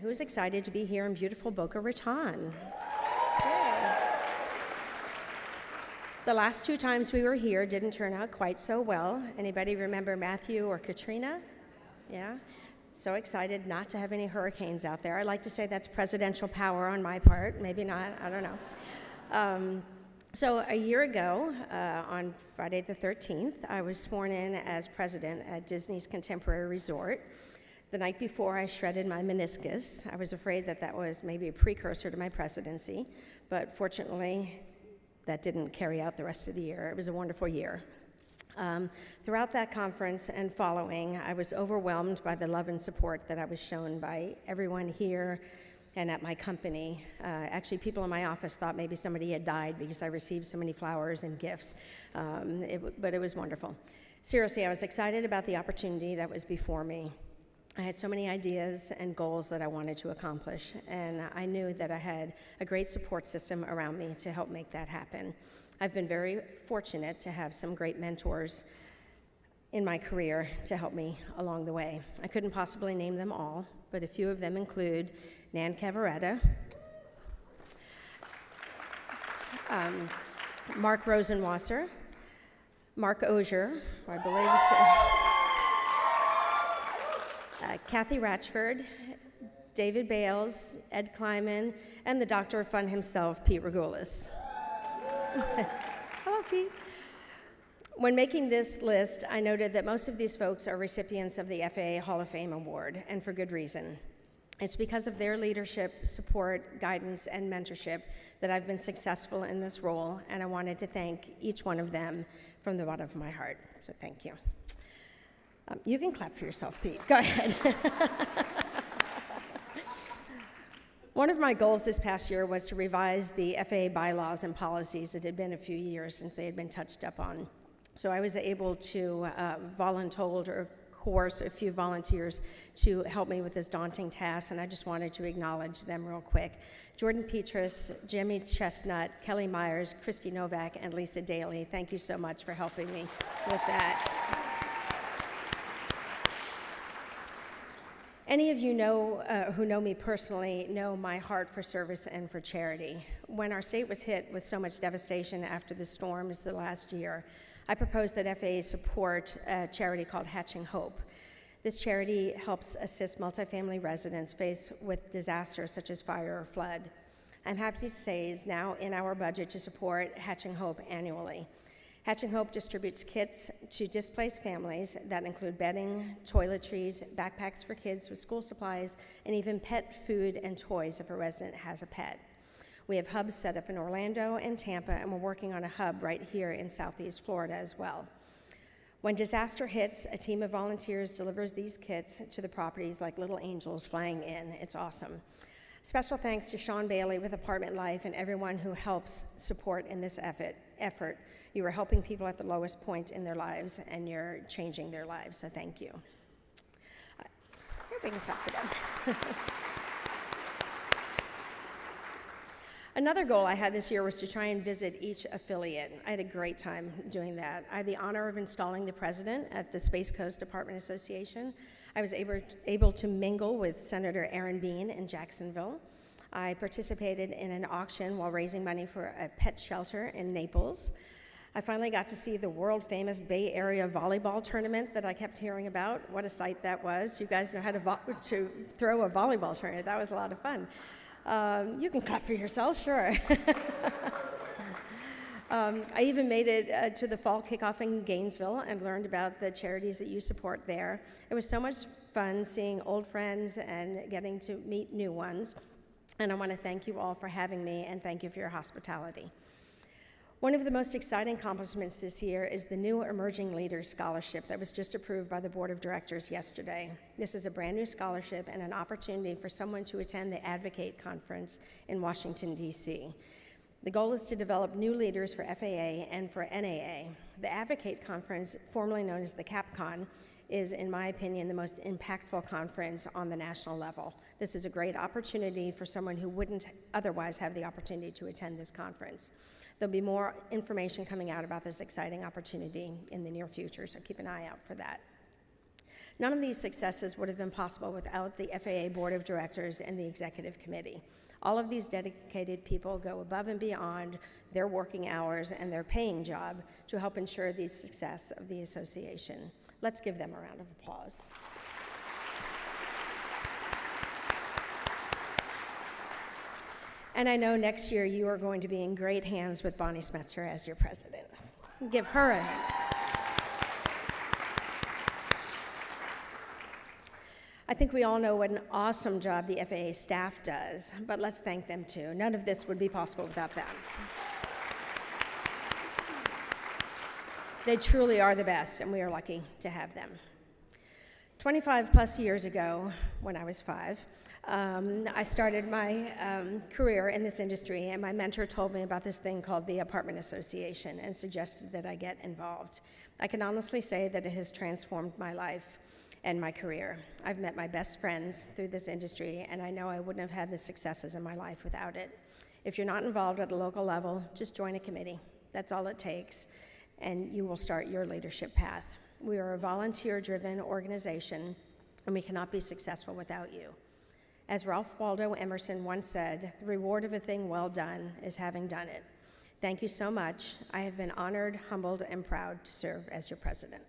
Who's excited to be here in beautiful Boca Raton? Yay. The last two times we were here didn't turn out quite so well. Anybody remember Matthew or Katrina? Yeah? So excited not to have any hurricanes out there. I like to say that's presidential power on my part. Maybe not, I don't know. So a year ago, on Friday the 13th, I was sworn in as president at Disney's Contemporary Resort. The night before, I shredded my meniscus. I was afraid that that was maybe a precursor to my presidency, but fortunately, that didn't carry out the rest of the year. It was a wonderful year. Throughout that conference and following, I was overwhelmed by the love and support that I was shown by everyone here and at my company. Actually, people in my office thought maybe somebody had died because I received so many flowers and gifts, but it was wonderful. Seriously, I was excited about the opportunity that was before me. I had so many ideas and goals that I wanted to accomplish, and I knew that I had a great support system around me to help make that happen. I've been very fortunate to have some great mentors in my career to help me along the way. I couldn't possibly name them all, but a few of them include Nan Cavaretta, Mark Rosenwasser, Mark Osier, who I believe is Kathy Ratchford, David Bales, Ed Kleiman, and the Doctor of Fun himself, Pete Regulis. Hello, Pete. When making this list, I noted that most of these folks are recipients of the FAA Hall of Fame Award, and for good reason. It's because of their leadership, support, guidance, and mentorship that I've been successful in this role, and I wanted to thank each one of them from the bottom of my heart, so thank you. You can clap for yourself, Pete. Go ahead. One of my goals this past year was to revise the FAA bylaws and policies. It had been a few years since they had been touched up on. So I was able to voluntold or coerce a few volunteers to help me with this daunting task, and I just wanted to acknowledge them real quick. Jordan Petrus, Jimmy Chestnut, Kelly Myers, Christy Novak, and Lisa Daly, thank you so much for helping me with that. Any of you who know me personally know my heart for service and for charity. When our state was hit with so much devastation after the storms the last year, I proposed that FAA support a charity called Hatching Hope. This charity helps assist multifamily residents faced with disasters such as fire or flood. I'm happy to say is now in our budget to support Hatching Hope annually. Hatching Hope distributes kits to displaced families that include bedding, toiletries, backpacks for kids with school supplies, and even pet food and toys if a resident has a pet. We have hubs set up in Orlando and Tampa, and we're working on a hub right here in Southeast Florida as well. When disaster hits, a team of volunteers delivers these kits to the properties like little angels flying in. It's awesome. Special thanks to Sean Bailey with Apartment Life and everyone who helps support in this effort. You are helping people at the lowest point in their lives, and you're changing their lives, so thank you. You're being clapped for them. Another goal I had this year was to try and visit each affiliate. I had a great time doing that. I had the honor of installing the president at the Space Coast Department Association. I was able to mingle with Senator Aaron Bean in Jacksonville. I participated in an auction while raising money for a pet shelter in Naples. I finally got to see the world-famous Bay Area volleyball tournament that I kept hearing about. What a sight that was. You guys know how to throw a volleyball tournament. That was a lot of fun. You can clap for yourself, sure. I even made it to the fall kickoff in Gainesville and learned about the charities that you support there. It was so much fun seeing old friends and getting to meet new ones. And I want to thank you all for having me, and thank you for your hospitality. One of the most exciting accomplishments this year is the new Emerging Leaders Scholarship that was just approved by the Board of Directors yesterday. This is a brand new scholarship and an opportunity for someone to attend the Advocate Conference in Washington, D.C. The goal is to develop new leaders for FAA and for NAA. The Advocate Conference, formerly known as the CAPCON, is, in my opinion, the most impactful conference on the national level. This is a great opportunity for someone who wouldn't otherwise have the opportunity to attend this conference. There'll be more information coming out about this exciting opportunity in the near future, so keep an eye out for that. None of these successes would have been possible without the FAA Board of Directors and the Executive Committee. All of these dedicated people go above and beyond their working hours and their paying job to help ensure the success of the association. Let's give them a round of applause. And I know next year you are going to be in great hands with Bonnie Smetzer as your president. Give her a hand. I think we all know what an awesome job the FAA staff does, but let's thank them too. None of this would be possible without them. They truly are the best, and we are lucky to have them. 25 plus years ago, when I was 5, I started my career in this industry, and my mentor told me about this thing called the Apartment Association and suggested that I get involved. I can honestly say that it has transformed my life and my career. I've met my best friends through this industry, and I know I wouldn't have had the successes in my life without it. If you're not involved at a local level, just join a committee. That's all it takes, and you will start your leadership path. We are a volunteer-driven organization, and we cannot be successful without you. As Ralph Waldo Emerson once said, the reward of a thing well done is having done it. Thank you so much. I have been honored, humbled, and proud to serve as your president.